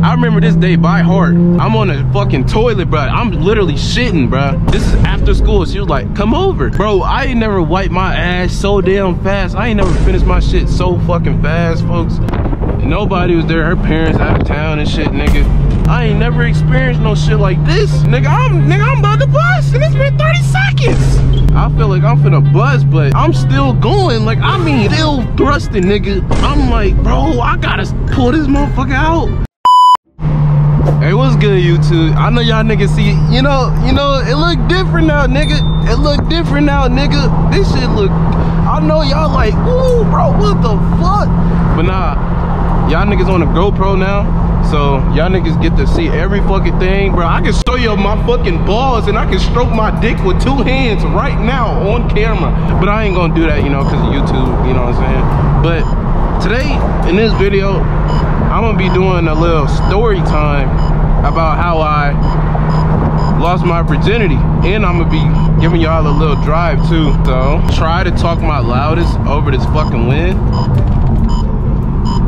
I remember this day by heart. I'm on a fucking toilet, bro. I'm literally shitting, bro. This is after school. She was like, come over. Bro, I ain't never wiped my ass so damn fast. I ain't never finished my shit so fucking fast, folks. Nobody was there. Her parents out of town and shit, nigga. I ain't never experienced no shit like this. Nigga, I'm about to bust, and it's been 30 seconds. I feel like I'm finna bust, but I'm still going. Like, I mean, still thrusting, nigga. I'm like, bro, I gotta pull this motherfucker out. Hey, what's good, YouTube? I know y'all niggas see, you know, it look different now, nigga. It look different now, nigga. This shit look, I know y'all like, ooh, bro, what the fuck? But nah, y'all niggas on the GoPro now. So y'all niggas get to see every fucking thing, bro. I can show you my fucking balls and I can stroke my dick with 2 hands right now on camera. But I ain't gonna do that, you know, because of YouTube, you know what I'm saying? But today, in this video, I'm gonna be doing a little story time about how I lost my virginity. And I'm gonna be giving y'all a little drive too. So try to talk my loudest over this fucking wind.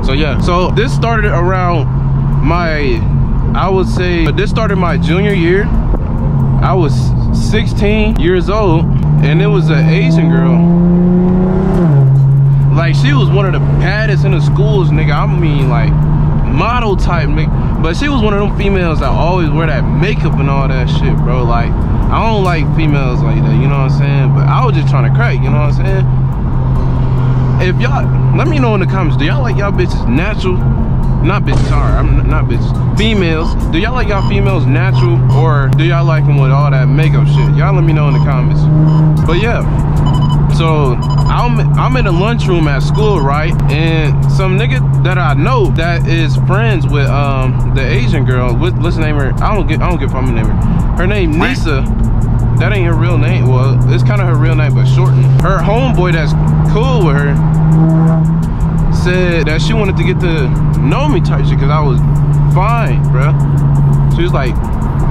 So yeah, so this started around I would say this started my junior year. I was 16 years old, and it was an Asian girl. Like, she was one of the baddest in the schools, nigga. I mean, like, model type, nigga. But she was one of them females that always wear that makeup and all that shit, bro. Like, I don't like females like that, you know what I'm saying? But I was just trying to crack, you know what I'm saying? If y'all, let me know in the comments, do y'all like y'all bitches natural? Not bitches, sorry, I'm not bitches. Females, do y'all like y'all females natural, or do y'all like them with all that makeup shit? Y'all let me know in the comments. But yeah, so I'm in the lunchroom at school, right? And some nigga that I know that is friends with the Asian girl. Let's name her. I don't give if I'm gonna name her. Her name Nisa. That ain't her real name. Well, it's kind of her real name, but shortened. Her homeboy that's cool with her said that she wanted to get to know me type shit because I was fine, bro. She was like,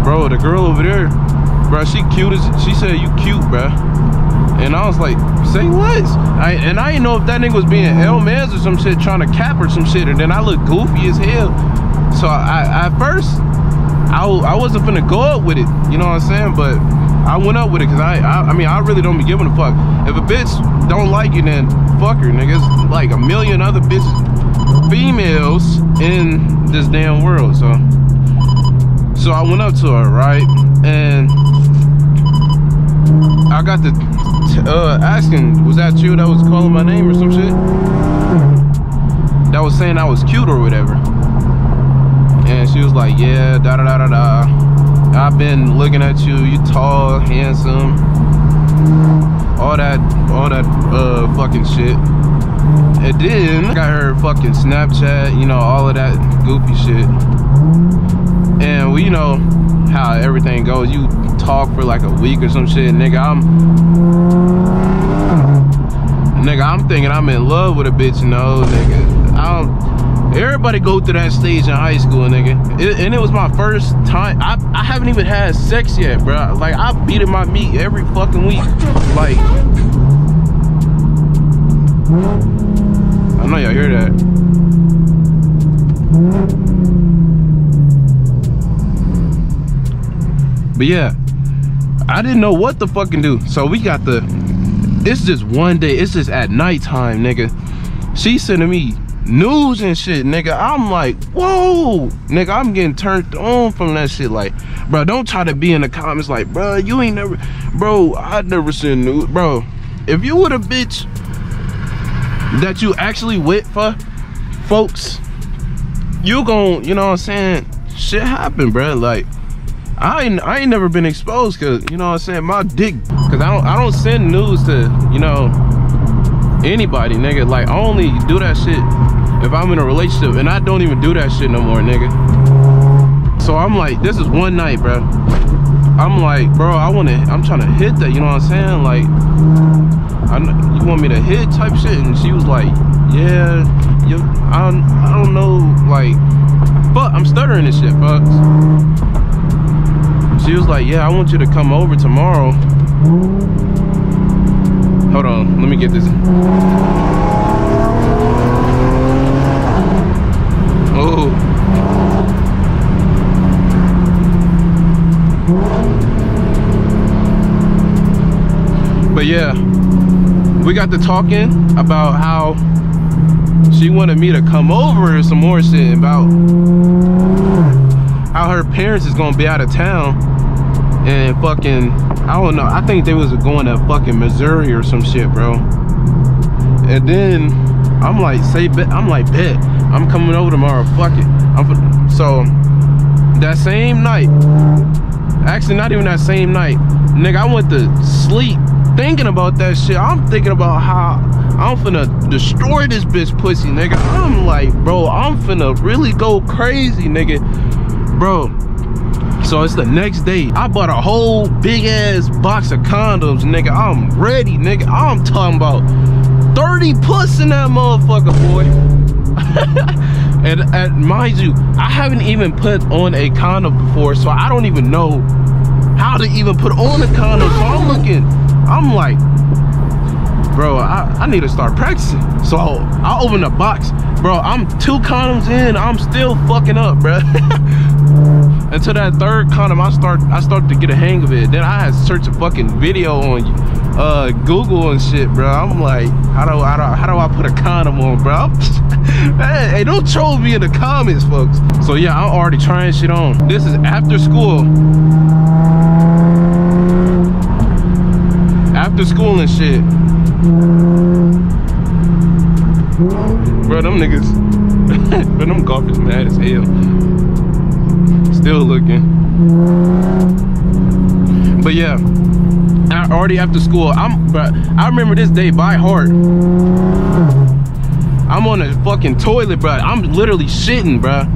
bro, the girl over there, bro, she cute as, she said you cute, bro. And I was like, say what? I didn't know if that nigga was being L-mans or some shit, trying to cap or some shit, and then I looked goofy as hell. So I at first, I wasn't finna go up with it, you know what I'm saying? But I went up with it because I mean, I really don't be giving a fuck. If a bitch don't like you, then fuck her, nigga. It's like a million other bitches, females in this damn world. So I went up to her, right? And I got to asking, was that you that was calling my name or some shit? That was saying I was cute or whatever. And she was like, yeah, da da da da da. I've been looking at you, you tall, handsome, all that fucking shit. And then I got her fucking Snapchat, you know, all of that goofy shit. And we, you know how everything goes. You talk for like a week or some shit, nigga. I'm thinking I'm in love with a bitch, you know, nigga. Everybody go through that stage in high school, nigga. And it was my first time. I haven't even had sex yet, bro. Like, I beating my meat every fucking week. Like, I know y'all hear that. But yeah, I didn't know what to fucking do. So we got it's just one day. It's just at nighttime, nigga. She's sending me news and shit, nigga. I'm like, whoa, nigga, I'm getting turned on from that shit. Like, bro, don't try to be in the comments like, bro, you ain't never, bro, I'd never seen news. Bro, if you would a bitch that you actually with, folks, you gon', you know what I'm saying, shit happen, bro. Like, I ain't never been exposed, cause, you know what I'm saying, my dick, cause I don't send news to, you know, anybody, nigga. Like, I only do that shit if I'm in a relationship, and I don't even do that shit no more, nigga. So I'm like, this is one night, bro. I'm like, bro, I'm trying to hit that, you know what I'm saying? Like, you want me to hit type shit? And she was like, yeah, I don't know, like, fuck, I'm stuttering this shit, fucks. She was like, yeah, I want you to come over tomorrow. Hold on, let me get this. Oh, yeah, we got to talking about how she wanted me to come over some more shit about how her parents is gonna be out of town and fucking, I don't know, I think they was going to fucking Missouri or some shit, bro. And then I'm like, bet. I'm coming over tomorrow, fuck it. So that same night, actually not even that same night, nigga, I went to sleep thinking about that shit. I'm thinking about how I'm finna destroy this bitch pussy, nigga. I'm like, bro, I'm finna really go crazy, nigga. Bro, so it's the next day. I bought a whole big ass box of condoms, nigga. I'm ready, nigga. I'm talking about 30 plus in that motherfucker, boy. and mind you, I haven't even put on a condom before, so I don't even know how to even put on a condom. So I'm like, bro, I need to start practicing. So I open the box, bro. I'm 2 condoms in, I'm still fucking up, bro. Until that 3rd condom, I start to get a hang of it. Then I had to search a fucking video on Google and shit, bro. I'm like, how do I put a condom on, bro? Hey, don't troll me in the comments, folks. So yeah, I'm already trying shit on. This is after school. After school and shit. Bro, them niggas, bro, them golfers mad as hell. Still looking. But yeah, already after school, I remember this day by heart. I'm on the fucking toilet, bro. I'm literally shitting, bro.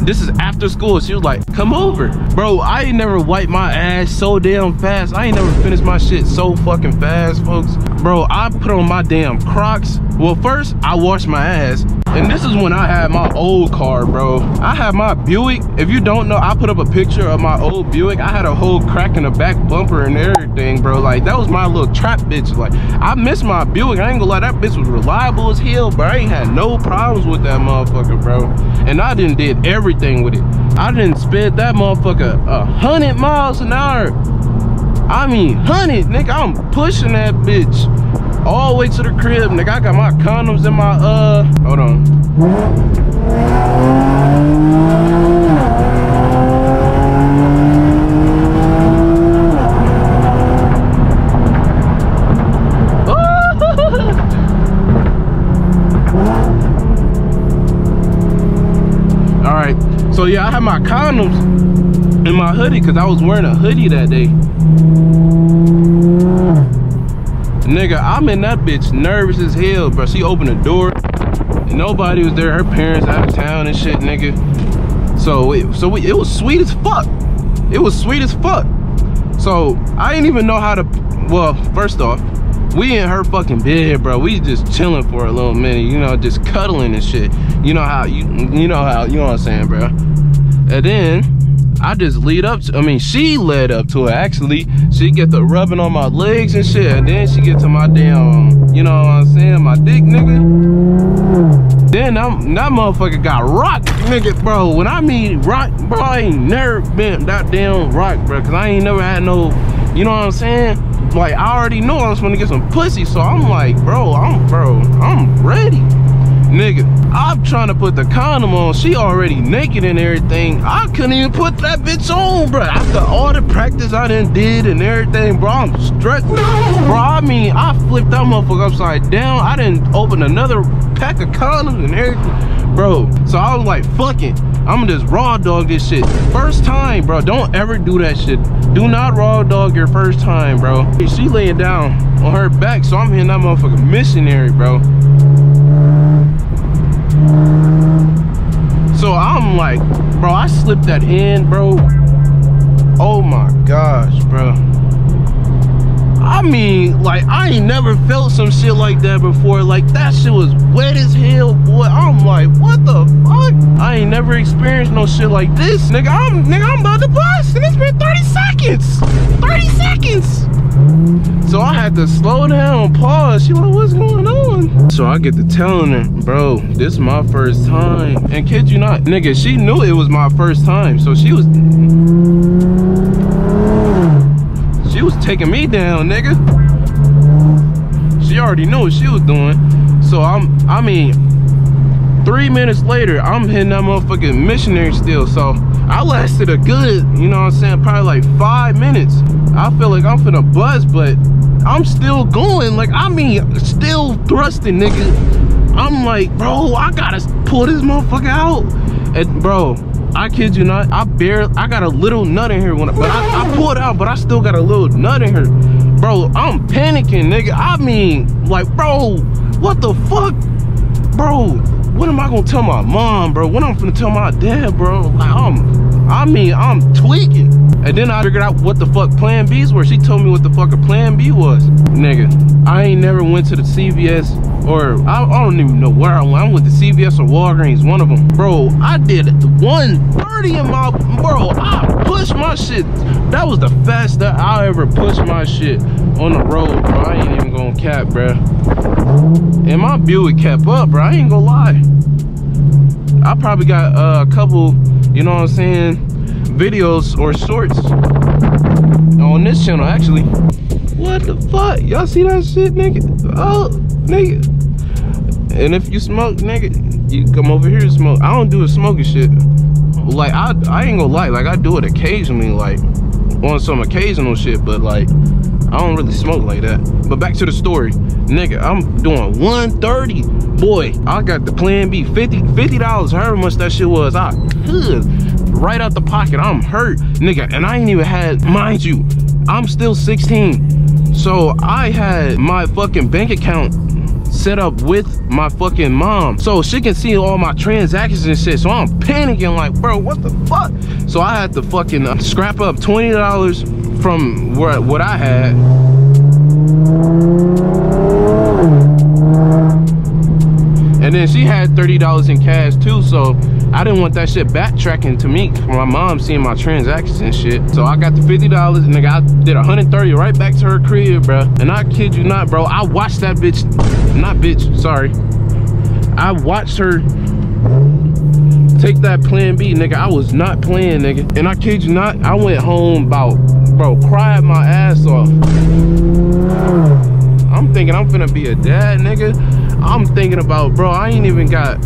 This is after school. She was like, come over. Bro, I ain't never wiped my ass so damn fast. I ain't never finished my shit so fucking fast, folks. Bro, I put on my damn Crocs. Well, first, I washed my ass. And this is when I had my old car, bro. I had my Buick. If you don't know, I put up a picture of my old Buick. I had a whole crack in the back bumper and everything, bro. Like, that was my little trap bitch. Like, I miss my Buick. I ain't gonna lie, that bitch was reliable as hell, bro. I ain't had no problems with that motherfucker, bro. And I done did everything with it. I done sped that motherfucker 100 miles an hour. I mean, 100, nigga. I'm pushing that bitch all the way to the crib, nigga. I got my condoms in my hold on. All right, so yeah, I had my condoms in my hoodie because I was wearing a hoodie that day. Nigga, I'm in that bitch nervous as hell, bro. She opened the door and nobody was there. Her parents out of town and shit, nigga. So it was sweet as fuck. It was sweet as fuck. So I didn't even know how to, well, first off, we in her fucking bed, bro. We just chilling for a little minute, you know, just cuddling and shit. You know how, you know what I'm saying, bro. And then I just lead up to, I mean, she led up to it, actually. She get the rubbing on my legs and shit, and then she get to my damn, you know what I'm saying, my dick, nigga. Then that motherfucker got rocked, nigga, bro. When I mean rock, bro, I ain't never been that damn rock, bro, because I ain't never had no, you know what I'm saying? Like, I already know I was gonna get some pussy, so I'm like, I'm ready. Nigga, I'm trying to put the condom on. She already naked and everything. I couldn't even put that bitch on, bro. After all the practice I done did and everything, bro, I'm stressed. Bro, I mean, I flipped that motherfucker upside down. I didn't open another pack of condoms and everything, bro. So I was like, fuck it. I'm gonna just raw dog this shit. First time, bro. Don't ever do that shit. Do not raw dog your first time, bro. She laying down on her back, so I'm hitting that motherfucker missionary, bro. So I'm like, bro, I slipped that in, bro. Oh my gosh, bro. I mean, like, I ain't never felt some shit like that before. Like, that shit was wet as hell, boy. I'm like, what the fuck? I ain't never experienced no shit like this. Nigga, I'm about to bust, and it's been 30 seconds. 30 seconds. So I had to slow down, pause. She like, what's going on? So I get to telling her, bro, this is my first time. And kid you not, nigga, she knew it was my first time. So she was taking me down, nigga. she already knew what she was doing. So I mean, 3 minutes later, I'm hitting that motherfucking missionary still. So I lasted a good, you know what I'm saying, probably like 5 minutes. I feel like I'm finna buzz, but I'm still going. Like, I mean, still thrusting, nigga. I'm like, bro, I gotta pull this motherfucker out. And bro, I kid you not, I got a little nut in here, but I pulled out, but I still got a little nut in here. Bro, I'm panicking, nigga. I mean, like, bro, what the fuck? Bro, what am I gonna tell my mom, bro? What I'm finna tell my dad, bro? Like, I'm tweaking. And then I figured out what the fuck plan B's were. She told me what the fuck a plan B was. Nigga, I ain't never went to the CVS, or I don't even know where I went. I went to CVS or Walgreens, one of them. Bro, I did 130 in my, bro, I pushed my shit. That was the fastest that I ever pushed my shit on the road, bro. I ain't even gonna cap, bro. And my Buick kept up, bro. I ain't gonna lie. I probably got a couple, you know what I'm saying, videos or shorts on this channel, actually. What the fuck? Y'all see that shit, nigga? Oh, nigga. And if you smoke, nigga, you come over here to smoke. I don't do the smoking shit. Like, I ain't gonna lie, like, I do it occasionally, like, on some occasional shit, but like, I don't really smoke like that. But back to the story, nigga, I'm doing 130. Boy, I got the plan B, $50, however much that shit was. I could, right out the pocket. I'm hurt, nigga, and I ain't even had, mind you, I'm still 16. So I had my fucking bank account set up with my fucking mom, so she can see all my transactions and shit. So I'm panicking like, bro, what the fuck? So I had to fucking scrap up $20 from what I had. And then she had $30 in cash too, so I didn't want that shit backtracking to me from my mom seeing my transactions and shit. So I got the $50 and nigga, I did 130 right back to her crib, bro. And I kid you not, bro, I watched that bitch, not bitch, sorry. I watched her take that plan B, nigga. I was not playing, nigga. And I kid you not, I went home about, bro, cried my ass off. I'm thinking I'm finna be a dad, nigga. I'm thinking about, bro, I ain't even got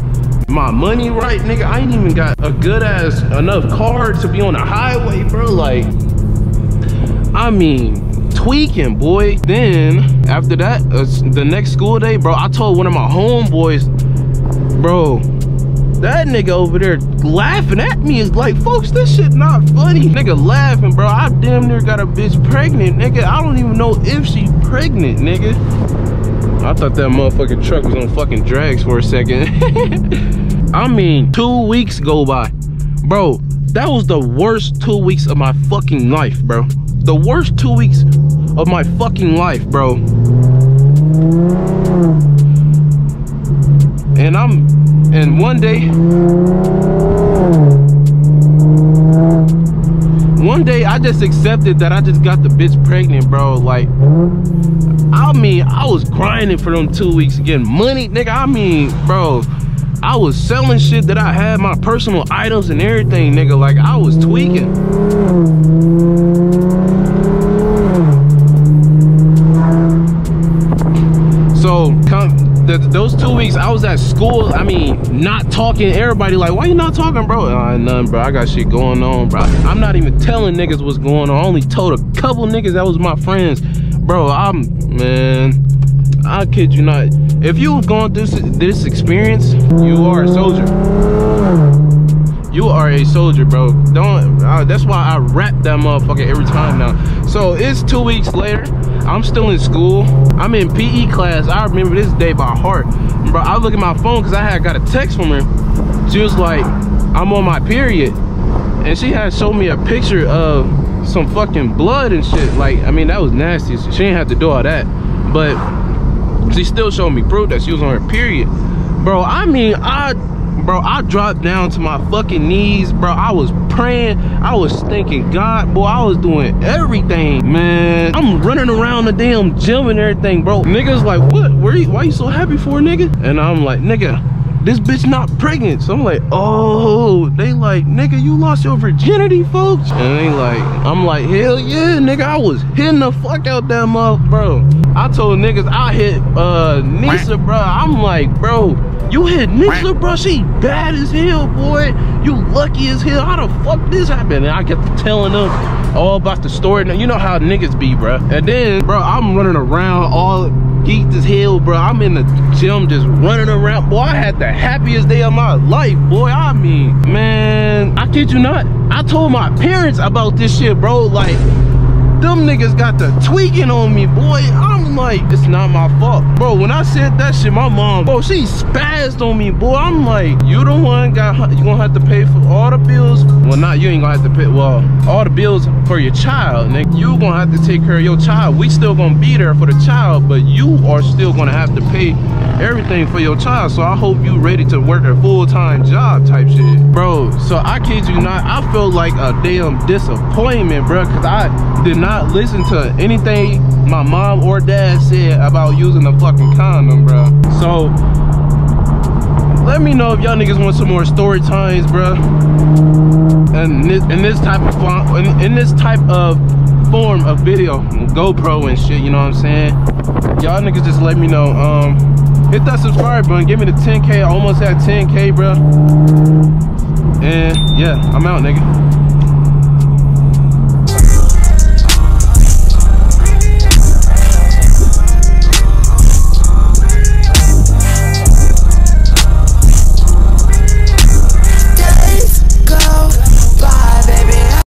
my money right, nigga. I ain't even got a good ass enough car to be on the highway, bro. Like, I mean, tweaking, boy. Then after that, the next school day, bro, I told one of my homeboys, bro, that nigga over there laughing at me is like, folks, this shit not funny. Nigga laughing, bro. I damn near got a bitch pregnant, nigga. I don't even know if she pregnant, nigga. I thought that motherfucking truck was on fucking drags for a second. I mean, 2 weeks go by. Bro, that was the worst 2 weeks of my fucking life, bro. The worst 2 weeks of my fucking life, bro. And one day I just accepted that I just got the bitch pregnant, bro. Like, I mean, I was grinding for them 2 weeks getting money, nigga. I mean, bro, I was selling shit that I had, my personal items and everything, nigga. Like, I was tweaking. So those 2 weeks I was at school, I mean, not talking. Everybody like, why you not talking, bro? Nothing, bro. I got shit going on, bro. I'm not even telling niggas what's going on. I only told a couple niggas that was my friends, bro. Man, I kid you not. If you've gone through this experience, you are a soldier. You are a soldier, bro. That's why I rap that motherfucker every time now. So it's 2 weeks later. I'm still in school. I'm in PE class. I remember this day by heart. Bro, I look at my phone because I had got a text from her. She was like, I'm on my period. And she had showed me a picture of some fucking blood and shit. Like, I mean, that was nasty. She didn't have to do all that. But she still showed me proof that she was on her period. Bro, I mean, I dropped down to my fucking knees, bro. I was praying. I was thanking God, boy. I was doing everything, man. I'm running around the damn gym and everything, bro. Niggas like, what? Why you so happy for, nigga? And I'm like, nigga, this bitch not pregnant. So I'm like, oh. They like, nigga, you lost your virginity, folks. And they like, I'm like, hell yeah, nigga. I was hitting the fuck out that mother, bro. I told niggas I hit Nisa, bro. I'm like, bro, you hit Nisa, bro? She bad as hell, boy. You lucky as hell. How the fuck this happened? And I get to telling them all about the story. Now, you know how niggas be, bro. And then, bro, I'm running around all geeked as hell, bro. I'm in the gym just running around. Boy, I had the happiest day of my life, boy. I mean, man, I kid you not. I told my parents about this shit, bro. Like, them niggas got the tweaking on me, boy. I'm like, it's not my fault. Bro, when I said that shit, my mom, bro, she spazzed on me, boy. I'm like, you the one you gonna have to pay for all the bills. Well, not you ain't gonna have to pay, well, all the bills for your child, nigga. You gonna have to take care of your child. We still gonna be there for the child, but you are still gonna have to pay everything for your child. So I hope you ready to work a full-time job type shit. Bro, so I kid you not, I felt like a damn disappointment, bro, because I did not listen to anything my mom or dad said about using a fucking condom, bro. So let me know if y'all niggas want some more story times, bro. And in this type of form of video, GoPro and shit, you know what I'm saying? Y'all niggas just let me know. Hit that subscribe button, give me the 10K. I almost had 10K, bro. And yeah, I'm out, nigga.